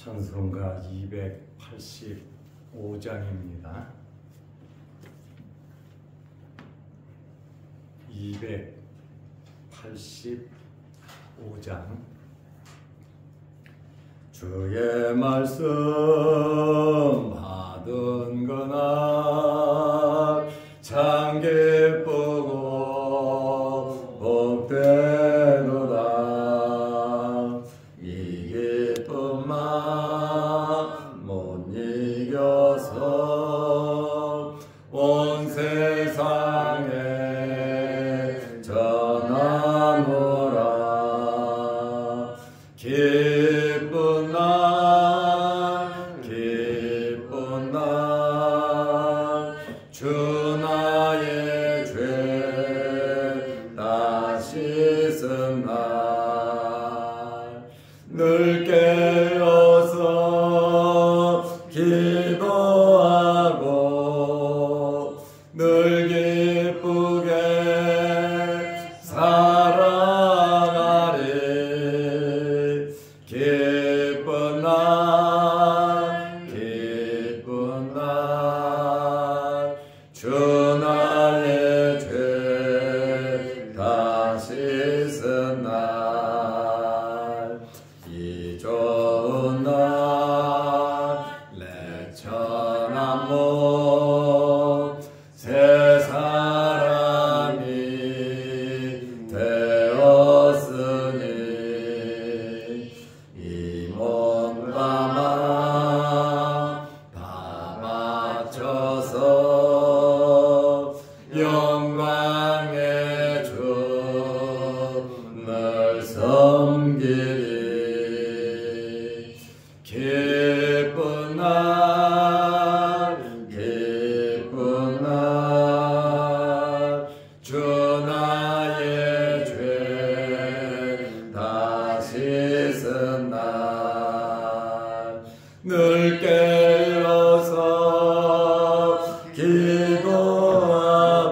찬송가 285장입니다. 285장. 주의 말씀 받은 거나 참 기쁘고 복되도다. 이 기쁨만 못 이겨서 온 세상에 전하노라. 기쁜 날 기쁜 날 주 나의 죄 다 씻은 날 늘 깨어서 기도하고 늘 기쁘게 살아가리. 기쁜 날 기쁜 날 주 나의 죄 다 씻은 날 이 좋은 날 내 천한 몸 새 사람이 되었으니 이 몸과 마음 다 바쳐서 영광의 주를 섬기리. 기쁜 날 기쁜 날 주 나의 죄 다 씻은 날 늘 깨어서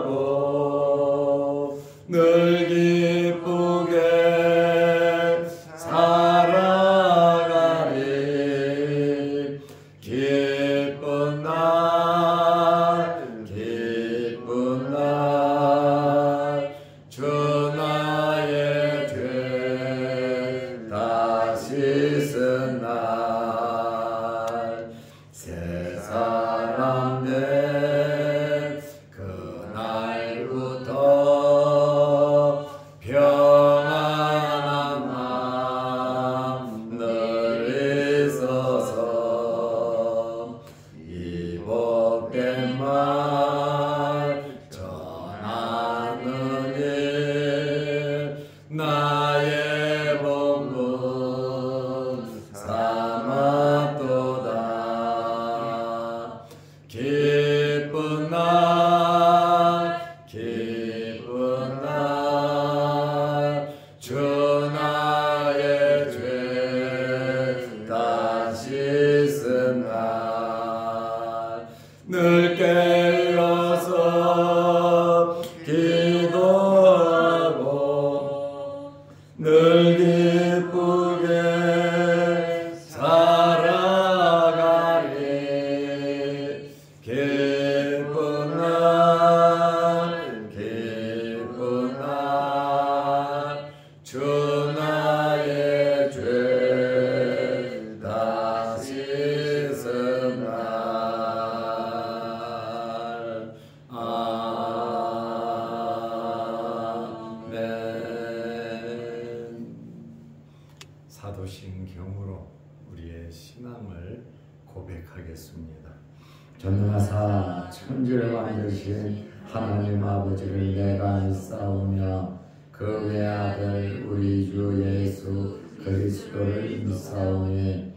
기도하고 늘 기쁘게 살아가리. 기쁜 날 기쁜 날 주 나의 죄 다 씻은 날 새 사람 된 그날부터 평안한 마음 늘 있어서 이 복된 말 전하는 일 나의 본분 삼았도다. 기쁜 날 기쁜 날 주 나의 죄 다 씻은 날 늘 깨어서 기도하고 늘 기쁘게 살아가리. 기쁜 날 기쁜 날 주 나의 죄 다 씻은 날. 아멘. 사도신경으로 우리의 신앙을 고백하겠습니다. 전능하사 천지를 만드신 하나님 아버지를 내가 믿사오며 그 외아들 우리 주 예수 그리스도를 믿사오니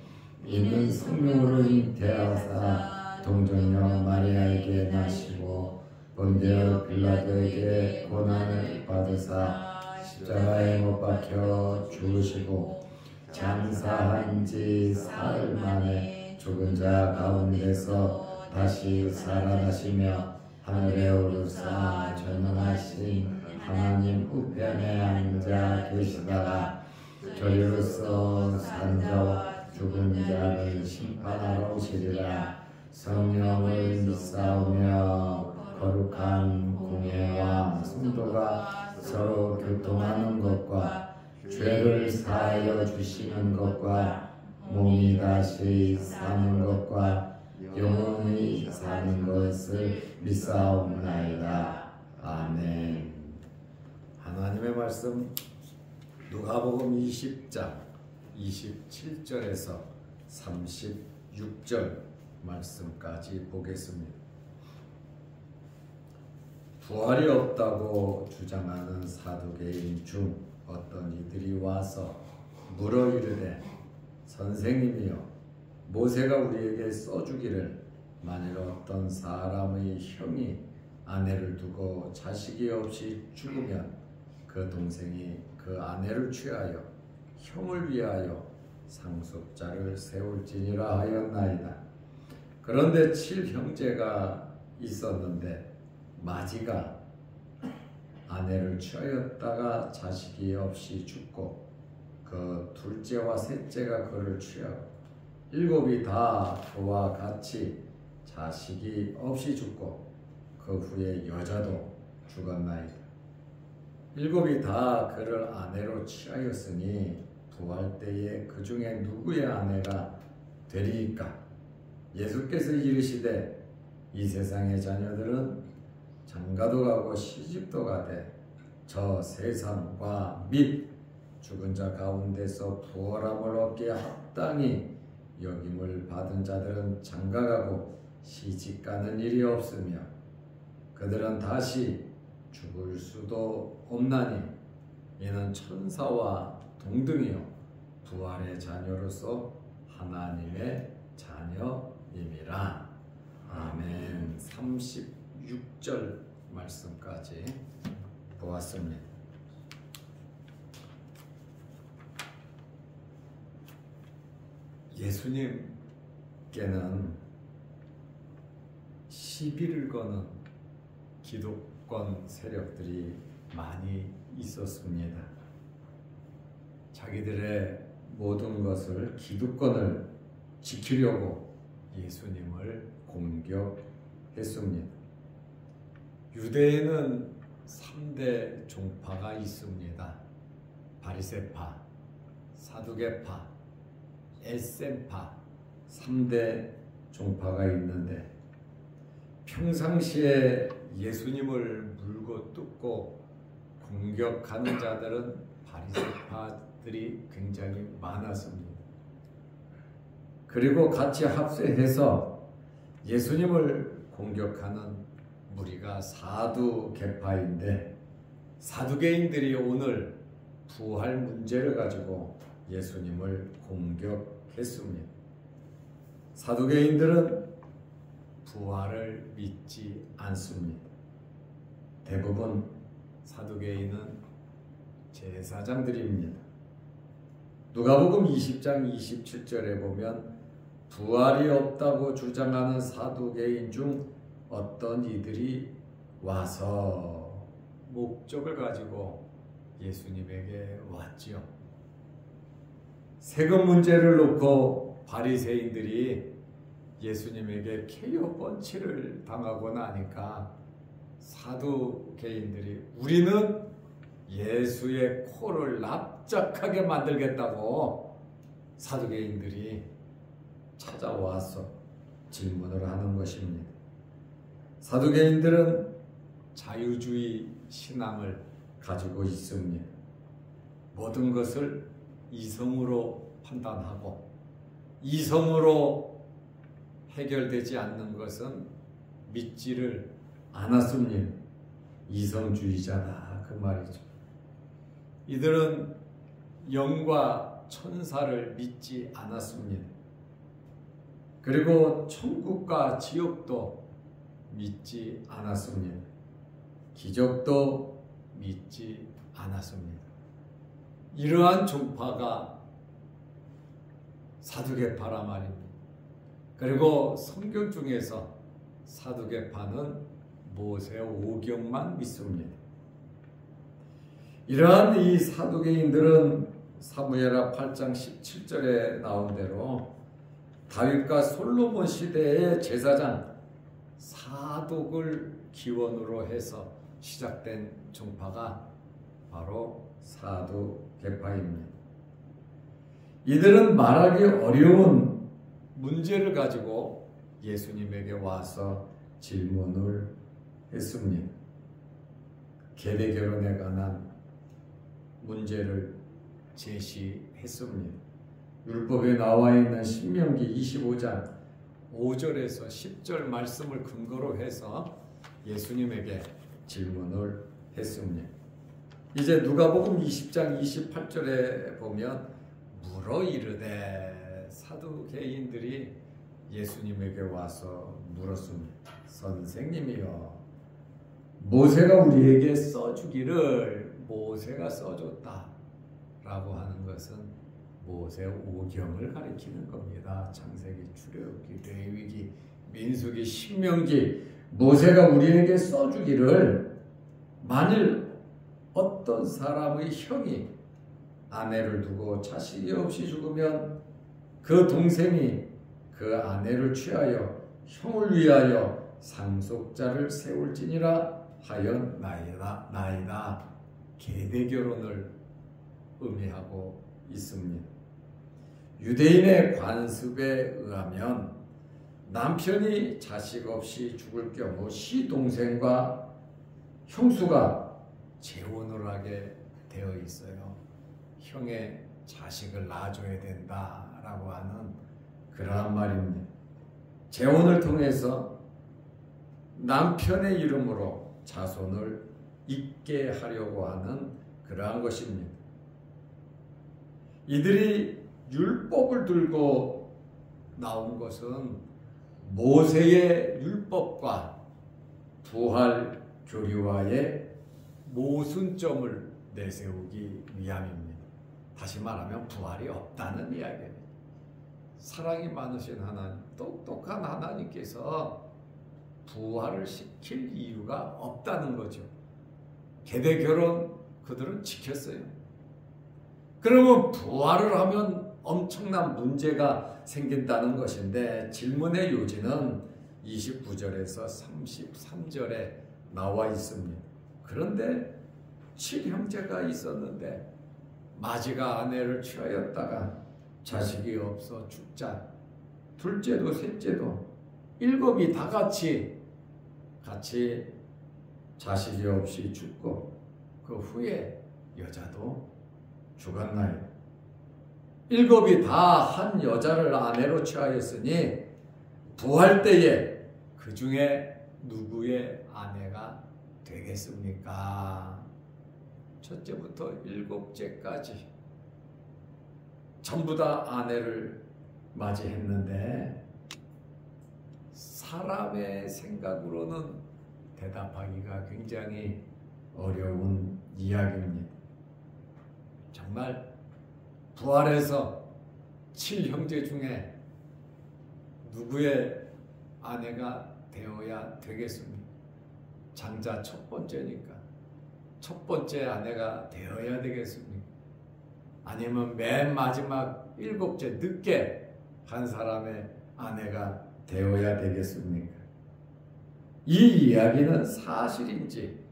이는 성령으로 잉태하사 동정녀 마리아에게 나시고 본디오 빌라도에게 고난을 받으사 십자가에 못 박혀 죽으시고 장사한 지 사흘 만에 죽은 자 가운데서 다시 살아나시며 하늘에 오르사 전능하신 하나님 우편에 앉아 계시다가 저리로서 산자와 죽은 자를 심판하러 오시리라. 성령을 믿사오며 거룩한 공예와 성도가 서로 교통하는 것과 죄를 사하여 주시는 것과 몸이 다시 사는 것과 영원히 사는 것을 믿사옵나이다. 아멘. 하나님의 말씀 누가복음 20장 27절에서 36절 말씀까지 보겠습니다. 부활이 없다고 주장하는 사두개인 중 어떤 이들이 와서 물어 이르되 선생님이여, 모세가 우리에게 써주기를 만일 어떤 사람의 형이 아내를 두고 자식이 없이 죽으면 그 동생이 그 아내를 취하여 형을 위하여 상속자를 세울지니라 하였나이다. 그런데 7형제가 있었는데 마지가 아내를 취하였다가 자식이 없이 죽고 그 둘째와 셋째가 그를 취하고 7이 다 그와 같이 자식이 없이 죽고 그 후에 여자도 죽었나이다. 7이 다 그를 아내로 취하였으니 부활 때에 그 중에 누구의 아내가 되리이까? 예수께서 이르시되 이 세상의 자녀들은 장가도 가고 시집도 가되 저 세상과 및 죽은 자 가운데서 부활함을 얻기에 합당히 여김을 받은 자들은 장가가고 시집가는 일이 없으며 그들은 다시 죽을 수도 없나니 이는 천사와 동등이요 부활의 자녀로서 하나님의 자녀임이라. 아멘. 36절 말씀까지 보았습니다. 예수님께는 시비를 거는 기독권 세력들이 많이 있었습니다. 자기들의 모든 것을 기득권을 지키려고 예수님을 공격했습니다. 유대에는 3대 종파가 있습니다. 바리새파, 사두개파, 에셈파 3대 종파가 있는데 평상시에 예수님을 물고 뜯고 공격하는 자들은 바리새파들이 굉장히 많았습니다. 그리고 같이 합세해서 예수님을 공격하는 무리가 사두개파인데 사두개인들이 오늘 부활 문제를 가지고 예수님을 공격했습니다. 사두개인들은 부활을 믿지 않습니다. 대부분 사두개인은 제사장들입니다. 누가복음 20장 27절에 보면 부활이 없다고 주장하는 사두개인 중 어떤 이들이 와서 목적을 가지고 예수님에게 왔지요. 세금 문제를 놓고 바리새인들이 예수님에게 케이오 펀치를 당하고 나니까 사두개인들이 우리는 예수의 코를 납작하게 만들겠다고 사두개인들이 찾아와서 질문을 하는 것입니다. 사두개인들은 자유주의 신앙을 가지고 있습니다. 모든 것을 이성으로 판단하고 이성으로 해결되지 않는 것은 믿지를 않았습니다. 이성주의자다 그 말이죠. 이들은 영과 천사를 믿지 않았습니다. 그리고 천국과 지옥도 믿지 않았습니다. 기적도 믿지 않았습니다. 이러한 종파가 사두개파라 말입니다. 그리고 성경 중에서 사두개파는 모세 오경만 믿습니다. 이러한 이 사두개인들은 사무엘하 8장 17절에 나온 대로 다윗과 솔로몬 시대의 제사장 사독을 기원으로 해서 시작된 종파가 바로 사두개파입니다. 이들은 말하기 어려운 문제를 가지고 예수님에게 와서 질문을 했습니다. 계대 결혼에 관한 문제를 제시했습니다. 율법에 나와 있는 신명기 25장 5절에서 10절 말씀을 근거로 해서 예수님에게 질문을 했습니다. 이제 누가복음 20장 28절에 보면 물어 이르되, 사두개인들이 예수님에게 와서 물었습니다. 선생님이여, 모세가 우리에게 써주기를 모세가 써줬다 라고 하는 것은 모세 오경을 가리키는 겁니다. 창세기, 출애굽기, 레위기, 민수기, 신명기, 모세가 우리에게 써주기를 만일 어떤 사람의 형이 아내를 두고 자식이 없이 죽으면 그 동생이 그 아내를 취하여 형을 위하여 상속자를 세울지니라 하였나이다. 계대 결혼을 의미하고 있습니다. 유대인의 관습에 의하면 남편이 자식 없이 죽을 경우 시동생과 형수가 재혼을 하게 되어 있어요. 형의 자식을 낳아줘야 된다라고 하는 그러한 말입니다. 재혼을 통해서 남편의 이름으로 자손을 잇게 하려고 하는 그러한 것입니다. 이들이 율법을 들고 나온 것은 모세의 율법과 부활 교리와의 모순점을 내세우기 위함입니다. 다시 말하면 부활이 없다는 이야기입니다. 사랑이 많으신 하나님, 똑똑한 하나님께서 부활을 시킬 이유가 없다는 거죠. 계대 결혼 그들은 지켰어요. 그러면 부활을 하면 엄청난 문제가 생긴다는 것인데, 질문의 요지는 29절에서 33절에 나와 있습니다. 그런데 7형제가 있었는데 마지가 아내를 취하였다가 자식이 없어 죽자 둘째도 셋째도 7이 다 같이 자식이 없이 죽고 그 후에 여자도 죽었나요? 7이 다 한 여자를 아내로 취하였으니 부활 때에 그 중에 누구의 아내가 되겠습니까? 첫째부터 7째까지 전부 다 아내를 맞이했는데 사람의 생각으로는 대답하기가 굉장히 어려운 이야기입니다. 정말 부활해서 7형제 중에 누구의 아내가 되어야 되겠습니까? 장자 첫 번째니까 첫 번째 아내가 되어야 되겠습니까? 아니면 맨 마지막 7째 늦게 한 사람의 아내가 되어야 되겠습니까? 이 이야기는 사실인지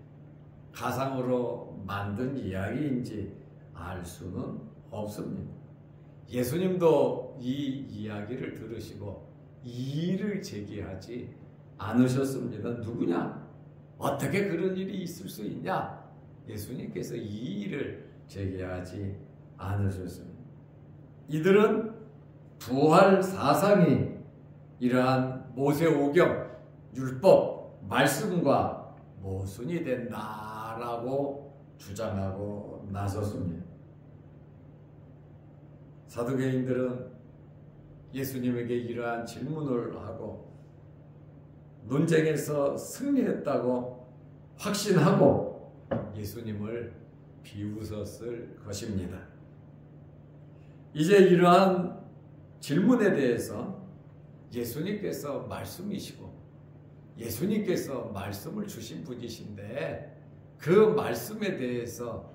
가상으로 만든 이야기인지 알 수는 없습니다. 예수님도 이 이야기를 들으시고 이의를 제기하지 않으셨습니다. 누구냐? 어떻게 그런 일이 있을 수 있냐? 예수님께서 이의를 제기하지 않으셨습니다. 이들은 부활 사상이 이러한 모세오경, 율법, 말씀과 모순이 된다라고 주장하고 나섰습니다. 사두개인들은 예수님에게 이러한 질문을 하고 논쟁에서 승리했다고 확신하고 예수님을 비웃었을 것입니다. 이제 이러한 질문에 대해서 예수님께서 말씀이시고 예수님께서 말씀을 주신 분이신데 그 말씀에 대해서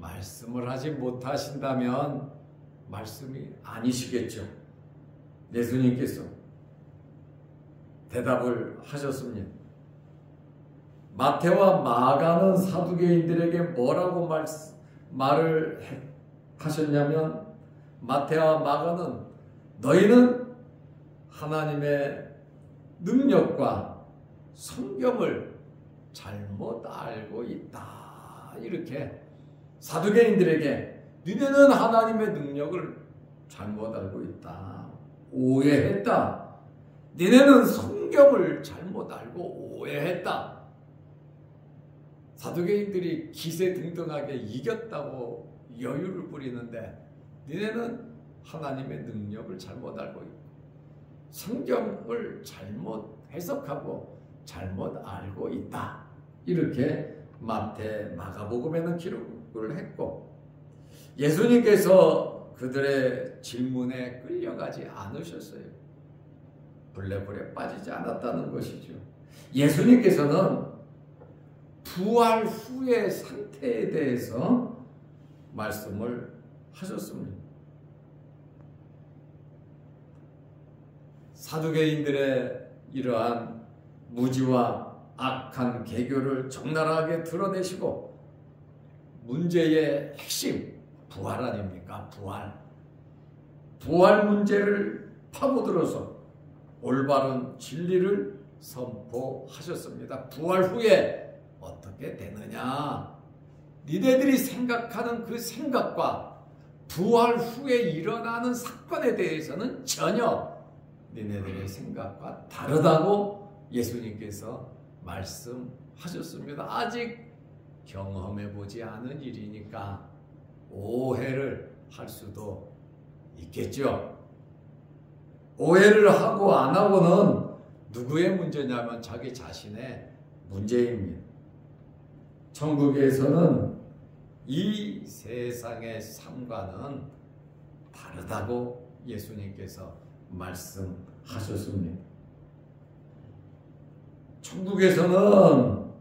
말씀을 하지 못하신다면 말씀이 아니시겠죠. 예수님께서 대답을 하셨습니다. 마태와 마가는 사두개인들에게 뭐라고 말을 하셨냐면, 마태와 마가는 너희는 하나님의 능력과 성경을 잘못 알고 있다. 이렇게 사두개인들에게 너희는 하나님의 능력을 잘못 알고 있다. 오해했다. 너희는 성경을 잘못 알고 오해했다. 사두개인들이 기세등등하게 이겼다고 여유를 부리는데 너희는 하나님의 능력을 잘못 알고 있고 성경을 잘못 해석하고 잘못 알고 있다. 이렇게 마태, 마가복음에는 기록을 했고, 예수님께서 그들의 질문에 끌려가지 않으셨어요. 블랙홀에 빠지지 않았다는 것이죠. 예수님께서는 부활 후의 상태에 대해서 말씀을 하셨습니다. 사두개인들의 이러한 무지와 악한 개교를 적나라하게 드러내시고, 문제의 핵심, 부활 아닙니까? 부활 문제를 파고들어서 올바른 진리를 선포하셨습니다. 부활 후에 어떻게 되느냐? 니네들이 생각하는 그 생각과 부활 후에 일어나는 사건에 대해서는 전혀 니네들의 생각과 다르다고 예수님께서 말씀하셨습니다. 아직 경험해보지 않은 일이니까 오해를 할 수도 있겠죠. 오해를 하고 안 하고는 누구의 문제냐면 자기 자신의 문제입니다. 천국에서는 이 세상의 삶과는 다르다고 예수님께서 말씀하셨습니다. 천국에서는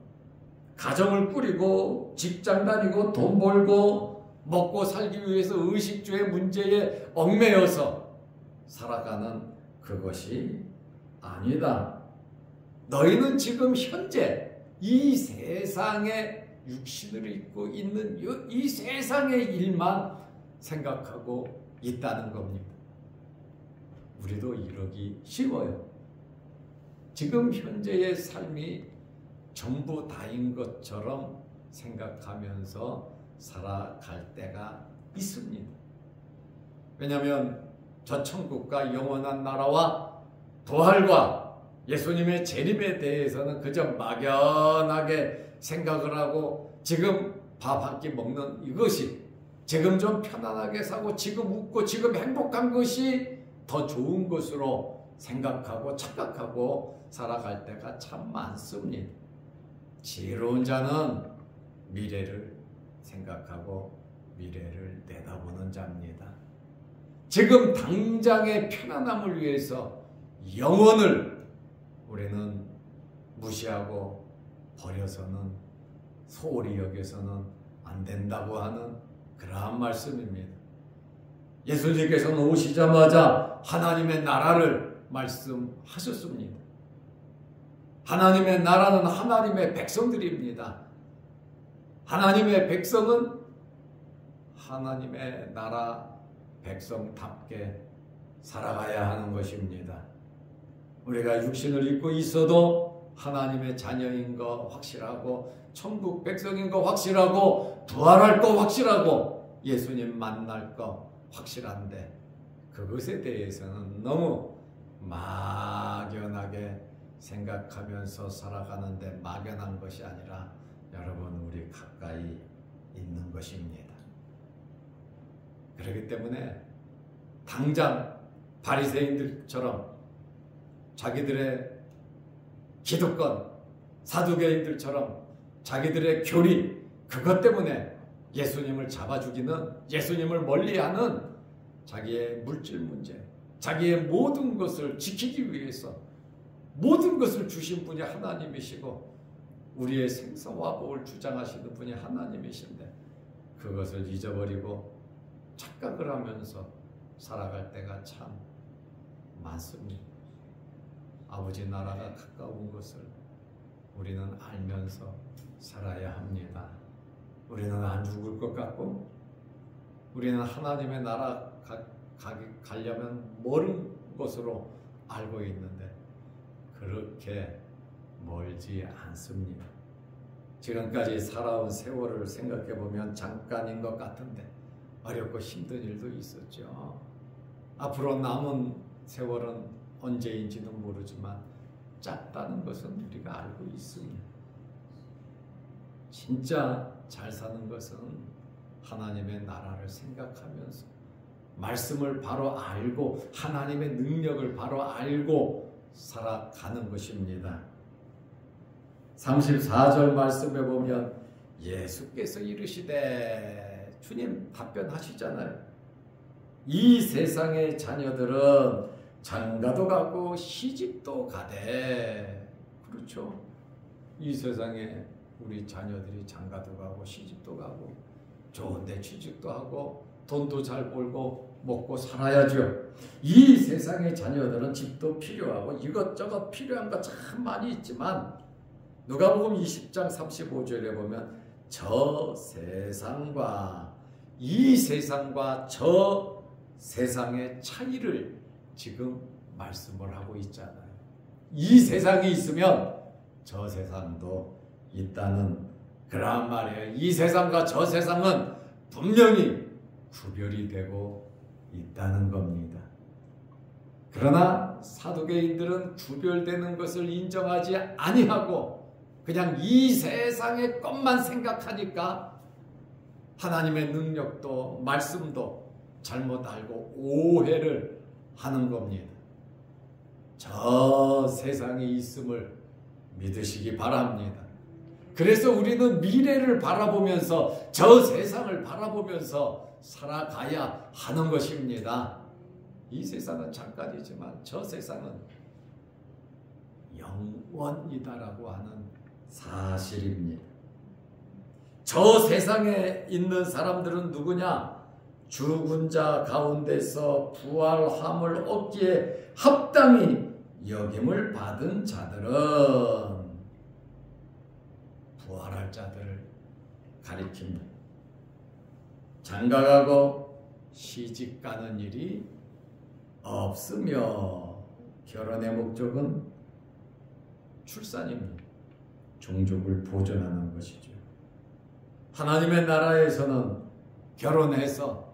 가정을 꾸리고 직장 다니고 돈 벌고 먹고 살기 위해서 의식주의 문제에 얽매여서 살아가는 그것이 아니다. 너희는 지금 현재 이 세상에 육신을 입고 있는 이 세상의 일만 생각하고 있다는 겁니다. 우리도 이러기 쉬워요. 지금 현재의 삶이 전부 다인 것처럼 생각하면서 살아갈 때가 있습니다. 왜냐하면 저 천국과 영원한 나라와 부활과 예수님의 재림에 대해서는 그저 막연하게 생각을 하고 지금 밥 한 끼 먹는 이것이, 지금 좀 편안하게 사고 지금 웃고 지금 행복한 것이 더 좋은 것으로 생각하고 착각하고 살아갈 때가 참 많습니다. 지혜로운 자는 미래를 생각하고 미래를 내다보는 자입니다. 지금 당장의 편안함을 위해서 영원을 우리는 무시하고 버려서는, 소홀히 여겨서는 안 된다고 하는 그러한 말씀입니다. 예수님께서는 오시자마자 하나님의 나라를 말씀하셨습니다. 하나님의 나라는 하나님의 백성들입니다. 하나님의 백성은 하나님의 나라 백성답게 살아가야 하는 것입니다. 우리가 육신을 입고 있어도 하나님의 자녀인 거 확실하고, 천국 백성인 거 확실하고, 부활할 거 확실하고, 예수님 만날 거 확실한데 그것에 대해서는 너무 막연하게 생각하면서 살아가는데, 막연한 것이 아니라 여러분 우리 가까이 있는 것입니다. 그렇기 때문에 당장 바리새인들처럼 자기들의 기득권, 사두개인들처럼 자기들의 교리, 그것 때문에 예수님을 잡아 죽이는, 예수님을 멀리하는 자기의 물질 문제, 자기의 모든 것을 지키기 위해서 모든 것을 주신 분이 하나님이시고 우리의 생사와 복을 주장하시는 분이 하나님이신데, 그것을 잊어버리고 착각을 하면서 살아갈 때가 참 많습니다. 아버지 나라가 가까운 것을 우리는 알면서 살아야 합니다. 우리는 안 죽을 것 같고 우리는 하나님의 나라 가려면 멀은 것으로 알고 있는데 그렇게 멀지 않습니다. 지금까지 살아온 세월을 생각해 보면 잠깐인 것 같은데 어렵고 힘든 일도 있었죠. 앞으로 남은 세월은 언제인지는 모르지만 짧다는 것은 우리가 알고 있습니다. 진짜 잘 사는 것은 하나님의 나라를 생각하면서 말씀을 바로 알고 하나님의 능력을 바로 알고 살아가는 것입니다. 34절 말씀에 보면 예수께서 이르시되 주님 답변하시잖아요. 이 세상의 자녀들은 장가도 가고 시집도 가되 그렇죠. 이 세상에 우리 자녀들이 장가도 가고 시집도 가고 좋은데 취직도 하고 돈도 잘 벌고 먹고 살아야죠. 이 세상의 자녀들은 집도 필요하고 이것저것 필요한 거 참 많이 있지만 누가복음 20장 35절에 보면 저 세상과 이 세상과 저 세상의 차이를 지금 말씀을 하고 있잖아요. 이 세상이 있으면 저 세상도 있다는 그런 말이에요. 이 세상과 저 세상은 분명히 구별이 되고 있다는 겁니다. 그러나 사두개인들은 구별되는 것을 인정하지 아니하고 그냥 이 세상의 것만 생각하니까 하나님의 능력도 말씀도 잘못 알고 오해를 하는 겁니다. 저 세상에 있음을 믿으시기 바랍니다. 그래서 우리는 미래를 바라보면서 저 세상을 바라보면서 살아가야 하는 것입니다. 이 세상은 잠깐이지만 저 세상은 영원이다라고 하는 사실입니다. 저 세상에 있는 사람들은 누구냐? 죽은 자 가운데서 부활함을 얻기에 합당히 여김을 받은 자들은 부활할 자들을 가리킵니다. 장가가고 시집가는 일이 없으며 결혼의 목적은 출산입니다. 종족을 보존하는 것이죠. 하나님의 나라에서는 결혼해서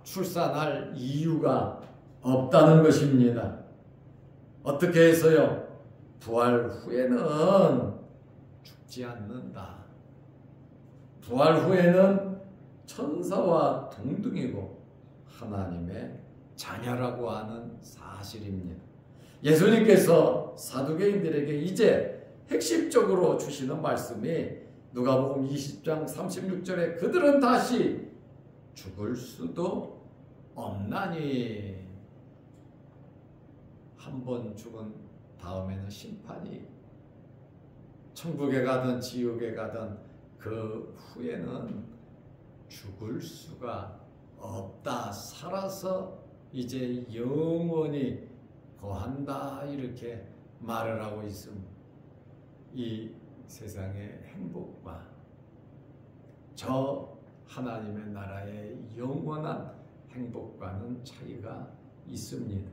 출산할 이유가 없다는 것입니다. 어떻게 해서요? 부활 후에는 죽지 않는다. 부활 후에는 천사와 동등이고 하나님의 자녀라고 하는 사실입니다. 예수님께서 사두개인들에게 이제 핵심적으로 주시는 말씀이 누가복음 20장 36절에 그들은 다시 죽을 수도 없나니 한 번 죽은 다음에는 심판이 천국에 가든 지옥에 가든 그 후에는 죽을 수가 없다. 살아서 이제 영원히 거한다. 이렇게 말을 하고 있습니다. 이 세상의 행복과 저 하나님의 나라의 영원한 행복과는 차이가 있습니다.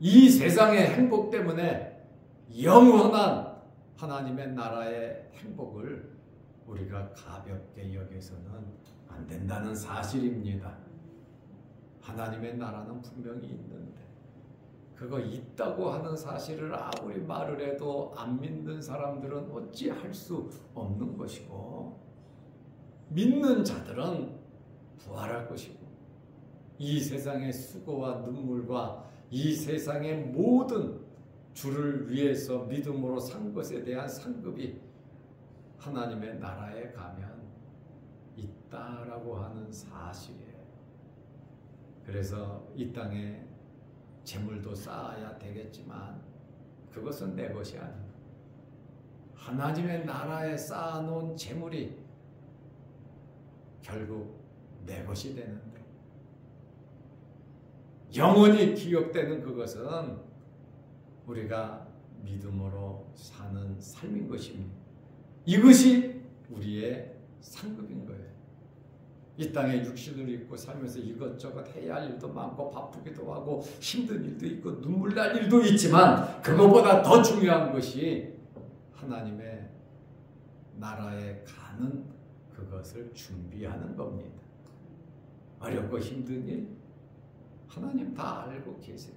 이 세상의 행복 때문에 영원한 하나님의 나라의 행복을 우리가 가볍게 여겨서는 안 된다는 사실입니다. 하나님의 나라는 분명히 있는데 그거 있다고 하는 사실을 아무리 말을 해도 안 믿는 사람들은 어찌 할 수 없는 것이고 믿는 자들은 부활할 것이고 이 세상의 수고와 눈물과 이 세상의 모든 주를 위해서 믿음으로 산 것에 대한 상급이 하나님의 나라에 가면 있다라고 하는 사실이에요. 그래서 이 땅에 재물도 쌓아야 되겠지만 그것은 내 것이 아닙니다. 하나님의 나라에 쌓아놓은 재물이 결국 내 것이 되는데, 영원히 기억되는 그것은 우리가 믿음으로 사는 삶인 것입니다. 이것이 우리의 상급인 거예요. 이 땅에 육신을 입고 살면서 이것저것 해야 할 일도 많고 바쁘기도 하고 힘든 일도 있고 눈물 날 일도 있지만, 그것보다 더 중요한 것이 하나님의 나라에 가는 그것을 준비하는 겁니다. 어렵고 힘든 일 하나님 다 알고 계세요.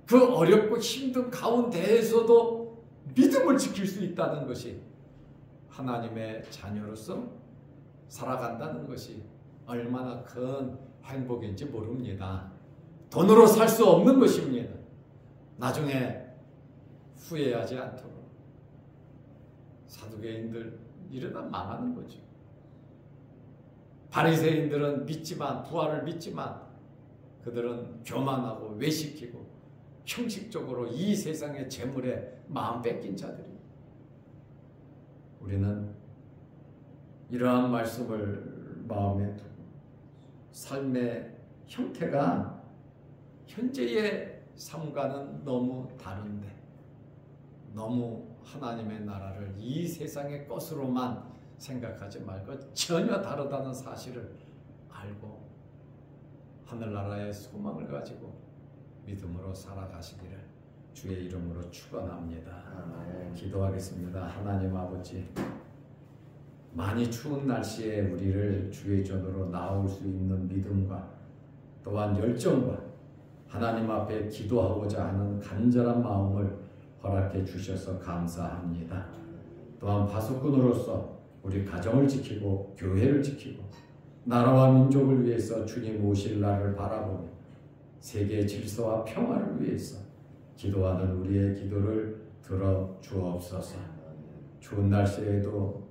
그 어렵고 힘든 가운데에서도 믿음을 지킬 수 있다는 것이, 하나님의 자녀로서 살아간다는 것이 얼마나 큰 행복인지 모릅니다. 돈으로 살 수 없는 것입니다. 나중에 후회하지 않도록. 사두개인들 이러다 망하는 거죠. 바리새인들은 믿지만, 부활을 믿지만 그들은 교만하고 외식이고 형식적으로 이 세상의 재물에 마음 뺏긴 자들이. 우리는 이러한 말씀을 마음에 두고 삶의 형태가 현재의 삶과는 너무 다른데, 너무 하나님의 나라를 이 세상의 것으로만 생각하지 말고 전혀 다르다는 사실을 알고 하늘나라의 소망을 가지고 믿음으로 살아가시기를 주의 이름으로 축원합니다. 기도하겠습니다. 하나님 아버지, 많이 추운 날씨에 우리를 주의 전으로 나올 수 있는 믿음과 또한 열정과 하나님 앞에 기도하고자 하는 간절한 마음을 허락해 주셔서 감사합니다. 또한 파수꾼으로서 우리 가정을 지키고 교회를 지키고 나라와 민족을 위해서 주님 오실 날을 바라보며 세계의 질서와 평화를 위해서 기도하는 우리의 기도를 들어 주옵소서. 추운 날씨에도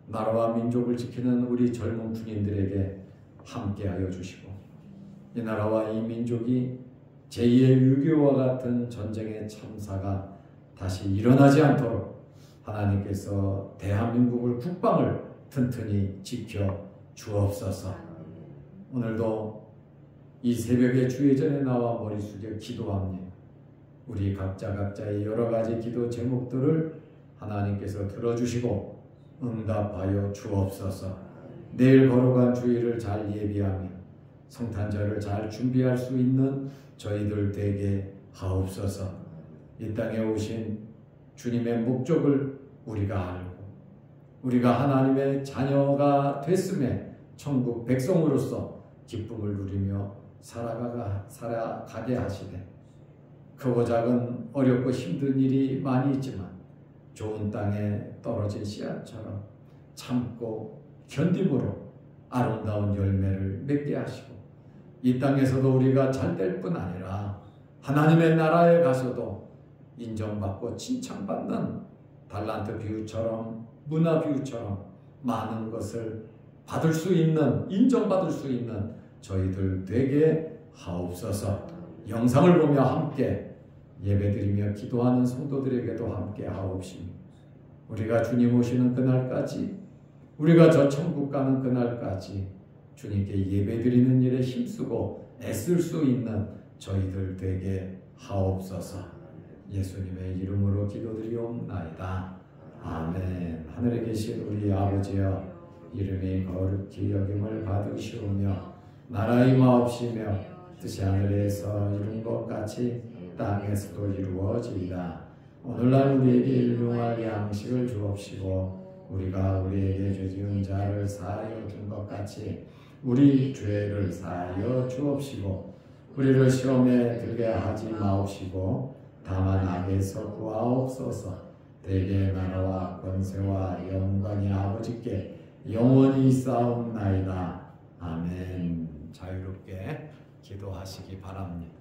나라와 민족을 지키는 우리 젊은 군인들에게 함께하여 주시고, 이 나라와 이 민족이 제2의 6.25와 같은 전쟁의 참사가 다시 일어나지 않도록 하나님께서 대한민국을, 국방을 튼튼히 지켜 주옵소서. 오늘도 이 새벽에 주의 전에 나와 머리 숙여 기도합니다. 우리 각자의 여러 가지 기도 제목들을 하나님께서 들어주시고 응답하여 주옵소서. 내일 걸어간 주일을 잘 예비하며 성탄절을 잘 준비할 수 있는 저희들 되게 하옵소서. 이 땅에 오신 주님의 목적을 우리가 알고 우리가 하나님의 자녀가 됐음에 천국 백성으로서 기쁨을 누리며 살아가게 하시되, 크고 작은 어렵고 힘든 일이 많이 있지만 좋은 땅에 떨어진 씨앗처럼 참고 견딤으로 아름다운 열매를 맺게 하시고, 이 땅에서도 우리가 잘 될 뿐 아니라 하나님의 나라에 가서도 인정받고 칭찬받는 달란트 비유처럼, 문화 비유처럼 많은 것을 받을 수 있는, 인정받을 수 있는 저희들 되게 하옵소서. 영상을 보며 함께 예배드리며 기도하는 성도들에게도 함께 하옵시며, 우리가 주님 오시는 그날까지, 우리가 저 천국 가는 그날까지 주님께 예배드리는 일에 힘쓰고 애쓸 수 있는 저희들 되게 하옵소서. 예수님의 이름으로 기도드리옵나이다. 아멘. 하늘에 계신 우리 아버지여, 이름이 거룩히 여김을 받으시오며 나라의 마옵시며 뜻이 하늘에서 이룬 것 같이 땅에서도 이루어지이다. 오늘날 우리에게 일용할 양식을 주옵시고, 우리가 우리에게 죄 지은 자를 사하여 준 것 같이 우리 죄를 사하여 주옵시고, 우리를 시험에 들게 하지 마옵시고 다만 악에서 구하옵소서. 대개의 나라와 권세와 영광이 아버지께 영원히 있사옵나이다. 아멘. 자유롭게 기도하시기 바랍니다.